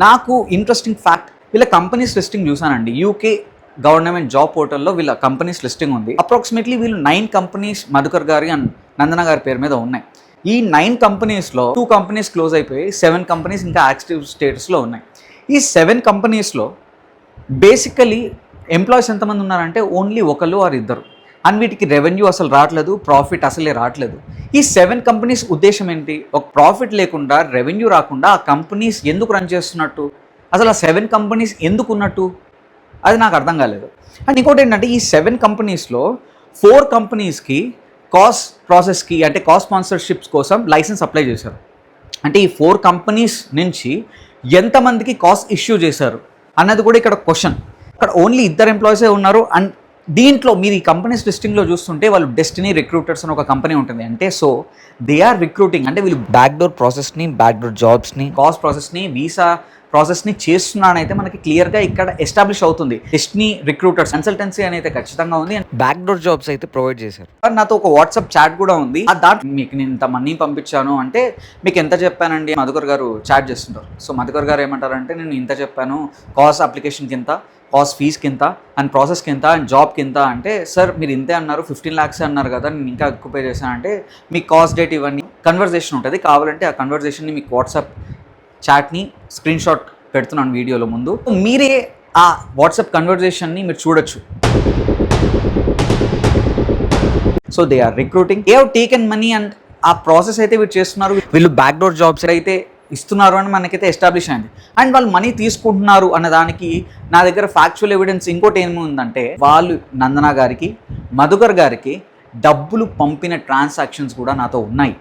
నాకు interesting fact, వీళ్ళ companies listing చూసానండి. యూకే గవర్నమెంట్ జాబ్ పోర్టల్లో వీళ్ళ కంపెనీస్ లిస్టింగ్ ఉంది. అప్రాక్సిమేట్లీ వీళ్ళు 9 కంపెనీస్ మధుకర్ గారి అండ్ నందన గారి పేరు మీద ఉన్నాయి. ఈ 9 కంపెనీస్లో 2 కంపెనీస్ క్లోజ్ అయిపోయి 7 కంపెనీస్ ఇంకా యాక్టివ్ స్టేటస్లో ఉన్నాయి. ఈ 7 కంపెనీస్లో బేసికలీ ఎంప్లాయీస్ ఎంతమంది ఉన్నారంటే ఓన్లీ ఒకరు ఆర్ ఇద్దరు. అండ్ వీటికి రెవెన్యూ అసలు రావట్లేదు, ప్రాఫిట్ అసలే రావట్లేదు. ఈ 7 కంపెనీస్ ఉద్దేశం ఏంటి? ఒక ప్రాఫిట్ లేకుండా, రెవెన్యూ రాకుండా ఆ కంపెనీస్ ఎందుకు రన్ చేస్తున్నట్టు, అసలు ఆ 7 కంపెనీస్ ఎందుకు ఉన్నట్టు, అది నాకు అర్థం కాలేదు. అండ్ ఇంకోటి ఏంటంటే ఈ 7 కంపెనీస్లో 4 కంపెనీస్కి కాస్ట్ ప్రాసెస్కి అంటే కాస్ట్ స్పాన్సర్షిప్స్ కోసం లైసెన్స్ అప్లై చేశారు. అంటే ఈ 4 కంపెనీస్ నుంచి ఎంతమందికి కాస్ట్ ఇష్యూ చేశారు అన్నది కూడా ఇక్కడ క్వశ్చన్. ఇక్కడ ఓన్లీ 2 ఎంప్లాయీసే ఉన్నారు. అండ్ దీంట్లో మీరు ఈ కంపెనీస్ లిస్టింగ్లో చూస్తుంటే వాళ్ళు డెస్టినీ రిక్రూటర్స్ అని ఒక కంపెనీ ఉంటుంది. అంటే సో దే ఆర్ రిక్రూటింగ్, అంటే వీళ్ళు బ్యాక్డోర్ ప్రాసెస్ని, బ్యాక్డోర్ జాబ్స్ని, కాస్ట్ ప్రాసెస్ని, వీసా ప్రాసెస్ని చేస్తున్నానైతే మనకి క్లియర్గా ఇక్కడ ఎస్టాబ్లిష్ అవుతుంది. డెస్టినీ రిక్రూటర్స్ కన్సల్టెన్సీ అనేది ఖచ్చితంగా ఉంది. అండ్ బ్యాక్డోర్ జాబ్స్ అయితే ప్రొవైడ్ చేశారు. నాతో ఒక వాట్సాప్ చాట్ కూడా ఉంది. దాంట్లో మీకు నేను ఇంత మనీ పంపించాను అంటే మీకు ఎంత చెప్పానండి మధుకర్ గారు చాట్ చేస్తుంటారు. సో మధుకర్ గారు ఏమంటారంటే నేను ఇంత చెప్పాను, కాస్ట్ అప్లికేషన్కి ఇంత, కాస్ట్ ఫీజ్కి ఇంత, అండ్ ప్రాసెస్కి ఇంత, అండ్ జాబ్కి ఇంత. అంటే సార్ మీరు ఇంతే అన్నారు, 15 lakhs అన్నారు కదా, నేను ఇంకా ఎక్కువ పే చేశాను అంటే మీకు కాస్ట్ డేట్ ఇవన్నీ కన్వర్జేషన్ ఉంటుంది. కావాలంటే ఆ కన్వర్జేషన్ని మీకు వాట్సాప్ చాట్ని స్క్రీన్ షాట్ పెడుతున్నాను వీడియోలో ముందు. మీరే ఆ వాట్సాప్ కన్వర్జేషన్ని మీరు చూడొచ్చు. So they are recruiting, they have taken money and ఆ ప్రాసెస్ అయితే వీళ్ళు చేస్తున్నారు. వీళ్ళు బ్యాక్డోర్ జాబ్స్ అయితే ఇస్తున్నారు అని మనకైతే ఎస్టాబ్లిష్ అయింది. అండ్ వాళ్ళు మనీ తీసుకుంటున్నారు అన్న దానికి నా దగ్గర ఫ్యాక్చువల్ ఎవిడెన్స్ ఇంకోటి ఏముందంటే వాళ్ళు నందన గారికి, మధుకర్ గారికి డబ్బులు పంపిన ట్రాన్సాక్షన్స్ కూడా నాతో ఉన్నాయి.